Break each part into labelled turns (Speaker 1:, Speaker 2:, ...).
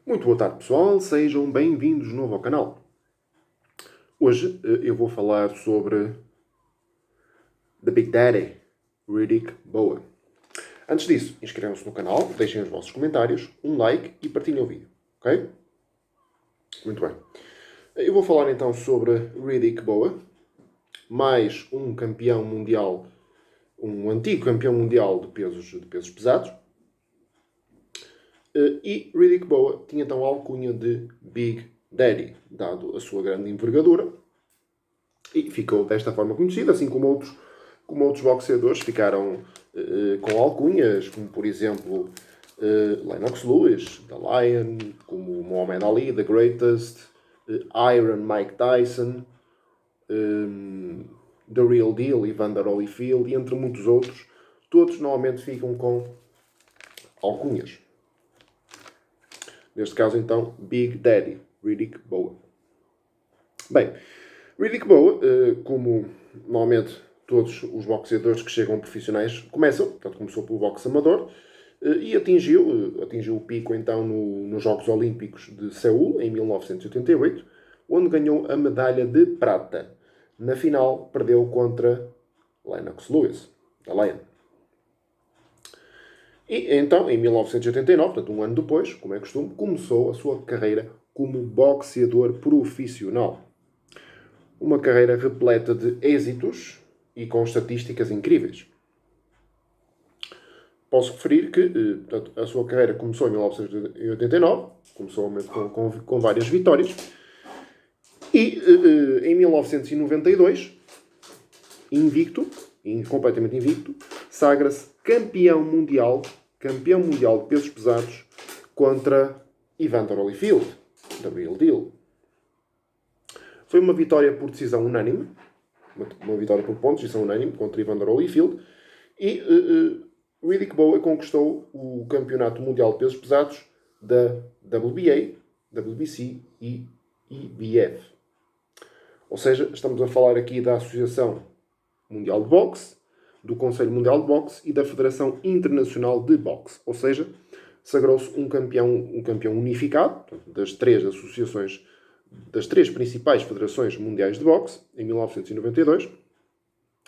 Speaker 1: Muito boa tarde, pessoal. Sejam bem-vindos de novo ao canal. Hoje eu vou falar sobre The Big Daddy, Riddick Bowe. Antes disso, inscrevam-se no canal, deixem os vossos comentários, um like e partilhem o vídeo, ok? Muito bem. Eu vou falar então sobre Riddick Bowe, mais um campeão mundial, um antigo campeão mundial de pesos pesados. E Riddick Bowe tinha então a alcunha de Big Daddy, dado a sua grande envergadura, e ficou desta forma conhecido, assim como outros boxeadores ficaram com alcunhas, como por exemplo Lennox Lewis, The Lion, como Muhammad Ali, The Greatest, Iron Mike Tyson, The Real Deal, Evander Holyfield, e entre muitos outros. Todos normalmente ficam com alcunhas. Neste caso, então, Big Daddy, Riddick Bowe. Bem, Riddick Bowe, como normalmente todos os boxeadores que chegam profissionais começam, portanto começou pelo boxe amador, e atingiu o pico então nos Jogos Olímpicos de Seul, em 1988, onde ganhou a medalha de prata. Na final, perdeu contra Lennox Lewis, da Lion. E então, em 1989, portanto um ano depois, como é costume, começou a sua carreira como boxeador profissional. Uma carreira repleta de êxitos e com estatísticas incríveis. Posso referir que portanto, a sua carreira começou em 1989, começou com várias vitórias, e em 1992, completamente invicto, sagra-se campeão mundial de pesos pesados contra Evander Holyfield, da Real Deal. Foi uma vitória por decisão unânime, uma vitória por pontos, decisão unânime, contra Evander Holyfield, e Riddick Bowe conquistou o campeonato mundial de pesos pesados da WBA, WBC e IBF. Ou seja, estamos a falar aqui da Associação Mundial de Boxe, do Conselho Mundial de Boxe e da Federação Internacional de Boxe. Ou seja, sagrou-se um campeão unificado, portanto, das três principais federações mundiais de boxe, em 1992,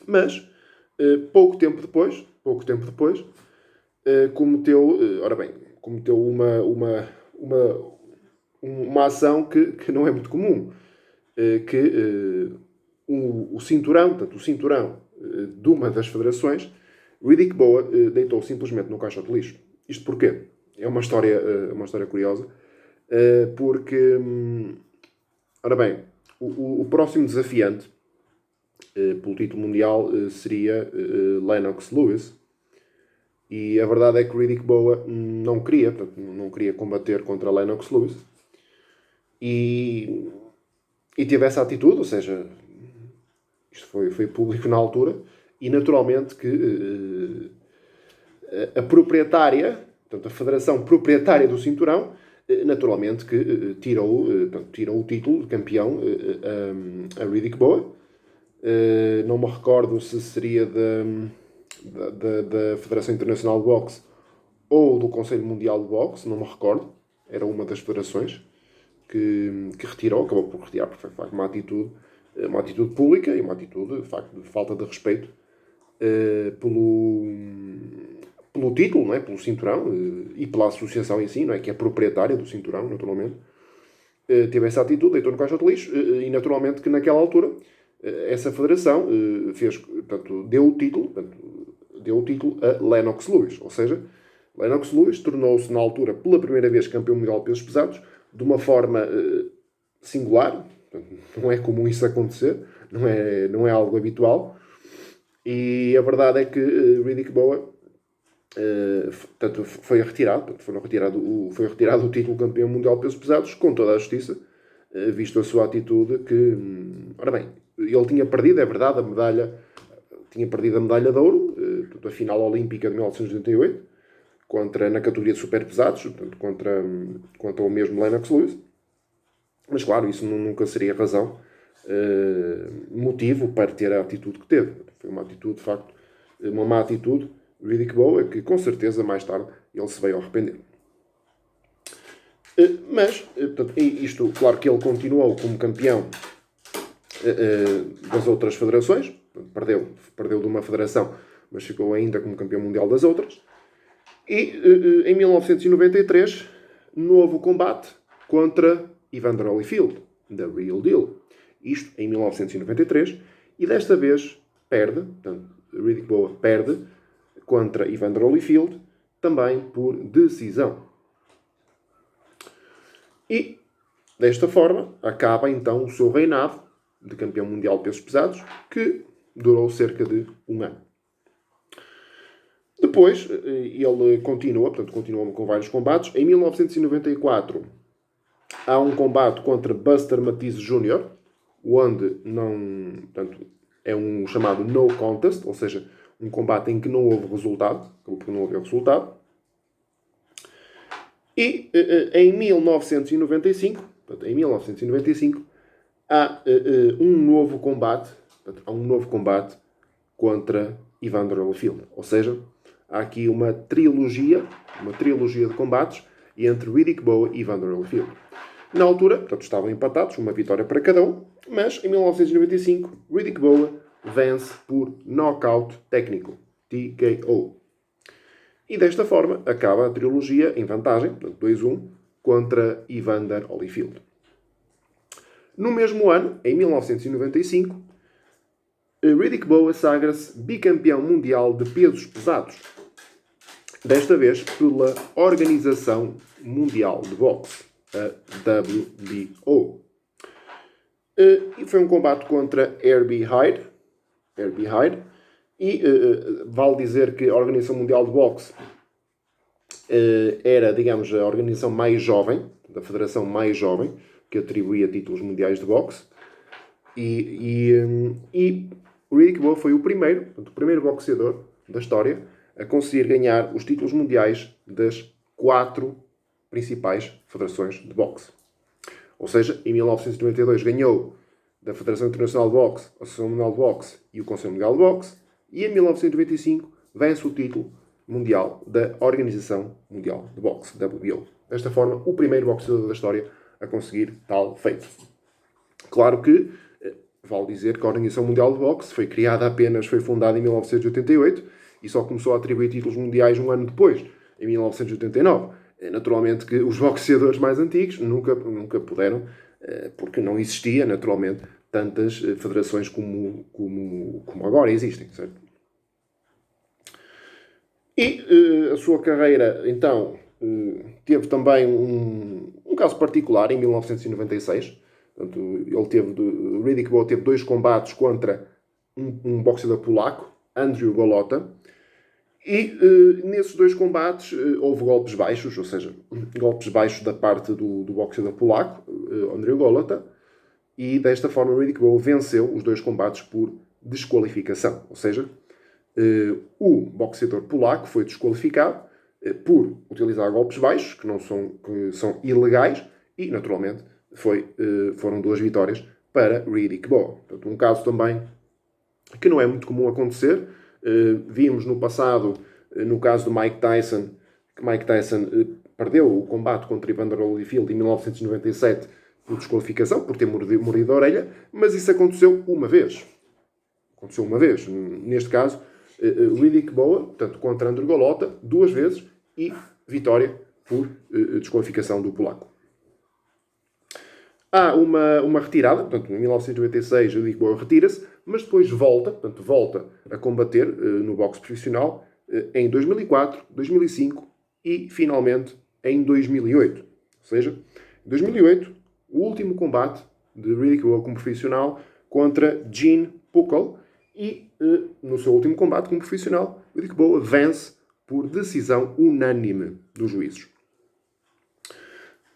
Speaker 1: mas pouco tempo depois, cometeu uma ação que não é muito comum, o cinturão de uma das federações, Riddick Bowe deitou simplesmente no caixote de lixo. Isto porquê? É uma história curiosa, porque, ora bem, o próximo desafiante pelo título mundial seria Lennox Lewis, e a verdade é que Riddick Bowe não queria combater contra Lennox Lewis, e teve essa atitude, ou seja, isto foi público na altura, e naturalmente que a proprietária, portanto a federação proprietária do cinturão, naturalmente que tirou o título de campeão a Riddick Bowe. Não me recordo se seria da Federação Internacional de Boxe ou do Conselho Mundial de Boxe, não me recordo. Era uma das federações que retirou, acabou por retirar, porque foi uma atitude pública e uma atitude de facto de falta de respeito pelo título, não é? Pelo cinturão e pela associação em si, não é? Que é proprietária do cinturão, naturalmente. Teve essa atitude, deitou no caixote de lixo, e naturalmente que naquela altura essa federação deu o título a Lennox Lewis. Ou seja, Lennox Lewis tornou-se na altura pela primeira vez campeão mundial de pesos pesados de uma forma singular. Não é comum isso acontecer, não é algo habitual, e a verdade é que Riddick Bowe foi retirado o título de campeão mundial de pesos pesados com toda a justiça, visto a sua atitude que, ora bem, ele tinha perdido, é verdade, a medalha de ouro, a final olímpica de 1988, na categoria de super pesados, portanto, contra o mesmo Lennox Lewis. Mas claro, isso nunca seria razão, motivo para ter a atitude que teve. Foi uma atitude, de facto, uma má atitude. Riddick Bowe, que com certeza mais tarde ele se veio a arrepender. Mas, portanto, isto, claro que ele continuou como campeão das outras federações. Perdeu de uma federação, mas ficou ainda como campeão mundial das outras. E em 1993, novo combate contra Evander Holyfield, da Real Deal. Isto em 1993. E desta vez perde, portanto, Riddick Bowe perde contra Evander Holyfield, também por decisão. E, desta forma, acaba então o seu reinado de campeão mundial de pesos pesados, que durou cerca de um ano. Depois, ele continua com vários combates. Em 1994, há um combate contra Buster Matisse Jr., onde é um chamado no contest, ou seja, um combate em que não houve resultado, acabou por não haver resultado. E em 1995, há um novo combate contra Evander Holyfield. Ou seja, há aqui uma trilogia de combates entre Riddick Bowe e Evander Holyfield. Na altura, estavam empatados, uma vitória para cada um, mas em 1995, Riddick Bowe vence por knockout técnico, TKO. E desta forma, acaba a trilogia em vantagem, 2-1, contra Evander Holyfield. No mesmo ano, em 1995, Riddick Bowe sagra-se bicampeão mundial de pesos pesados. Desta vez pela Organização Mundial de Boxe, a WBO. E foi um combate contra Herbie Hyde. E vale dizer que a Organização Mundial de Boxe era, digamos, a organização mais jovem, da federação mais jovem, que atribuía títulos mundiais de boxe. E o Riddick Bowe foi o primeiro boxeador da história a conseguir ganhar os títulos mundiais das 4 principais federações de boxe. Ou seja, em 1992 ganhou da Federação Internacional de Boxe, a Associação Mundial de Boxe e o Conselho Mundial de Boxe, e em 1995 vence o título mundial da Organização Mundial de Boxe, WBO. Desta forma, o primeiro boxeador da história a conseguir tal feito. Claro que vale dizer que a Organização Mundial de Boxe foi fundada em 1988 e só começou a atribuir títulos mundiais um ano depois, em 1989. Naturalmente que os boxeadores mais antigos nunca puderam, porque não existia, naturalmente, tantas federações como agora existem, certo? E a sua carreira, então, teve também um caso particular em 1996. Portanto, Riddick Bowe teve 2 combates contra um boxeador polaco, Andrew Golota. E nesses 2 combates houve golpes baixos, ou seja, golpes baixos da parte do boxeador polaco, Andrew Golota. E desta forma Riddick Bowe venceu os 2 combates por desqualificação. Ou seja, o boxeador polaco foi desqualificado por utilizar golpes baixos, que são ilegais, e naturalmente foram 2 vitórias para Riddick Bowe. Portanto, um caso também que não é muito comum acontecer. Vimos no passado, no caso do Mike Tyson, que Mike Tyson perdeu o combate contra Evander Holyfield em 1997 por desqualificação, por ter mordido a orelha, mas isso aconteceu uma vez. Neste caso, Riddick Bowe, portanto, contra Andrew Golota, 2 vezes, e vitória por desqualificação do polaco. Há uma retirada, portanto, em 1996 o Riddick Bowe retira-se, mas depois volta a combater no boxe profissional em 2004, 2005 e, finalmente, em 2008. Ou seja, em 2008, o último combate de Riddick Bowe como profissional contra Gene Puckle, e no seu último combate como profissional, Riddick Bowe vence por decisão unânime dos juízes.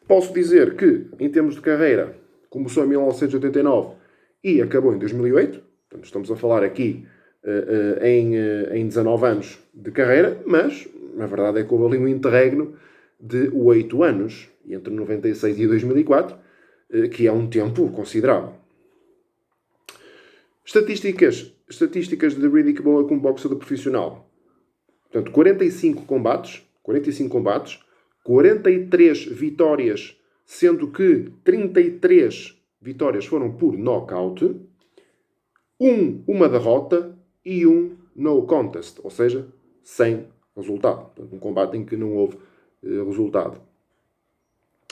Speaker 1: Posso dizer que, em termos de carreira, começou em 1989 e acabou em 2008. Portanto, estamos a falar aqui em 19 anos de carreira, mas, na verdade, é que houve ali um interregno de 8 anos, entre 96 e 2004, que é um tempo considerável. Estatísticas de Riddick Bowe como boxeador profissional. Portanto, 45 combates, 43 vitórias, sendo que 33 vitórias foram por knockout, uma derrota e um no contest, ou seja, sem resultado. Portanto, um combate em que não houve resultado.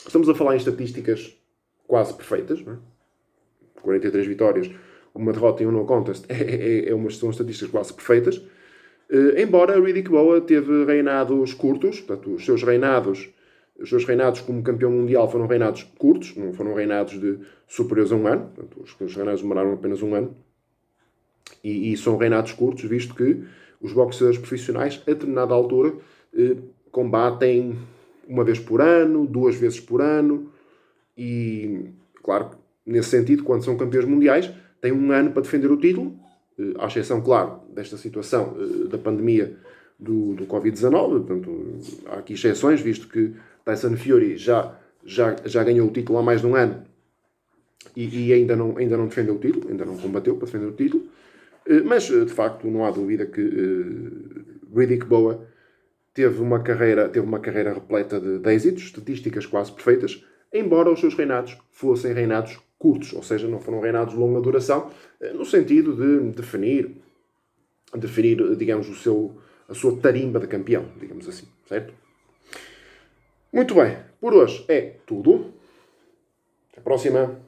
Speaker 1: Estamos a falar em estatísticas quase perfeitas, não é? 43 vitórias, uma derrota e um no contest são estatísticas quase perfeitas. Embora Riddick Bowe teve reinados curtos, portanto, os seus reinados como campeão mundial foram reinados curtos, não foram reinados de superiores a um ano, portanto, os reinados demoraram apenas um ano, e são reinados curtos, visto que os boxeadores profissionais, a determinada altura, combatem uma vez por ano, 2 vezes por ano, e, claro, nesse sentido, quando são campeões mundiais, têm um ano para defender o título, à exceção, claro, desta situação da pandemia do Covid-19. Portanto, há aqui exceções, visto que Tyson Fury já ganhou o título há mais de um ano e ainda não defendeu o título, ainda não combateu para defender o título. Mas, de facto, não há dúvida que Riddick Bowe teve uma carreira repleta de êxitos, estatísticas quase perfeitas, embora os seus reinados fossem reinados curtos, ou seja, não foram reinados de longa duração, no sentido de definir, digamos, a sua tarimba de campeão, digamos assim, certo? Muito bem, por hoje é tudo. Até a próxima.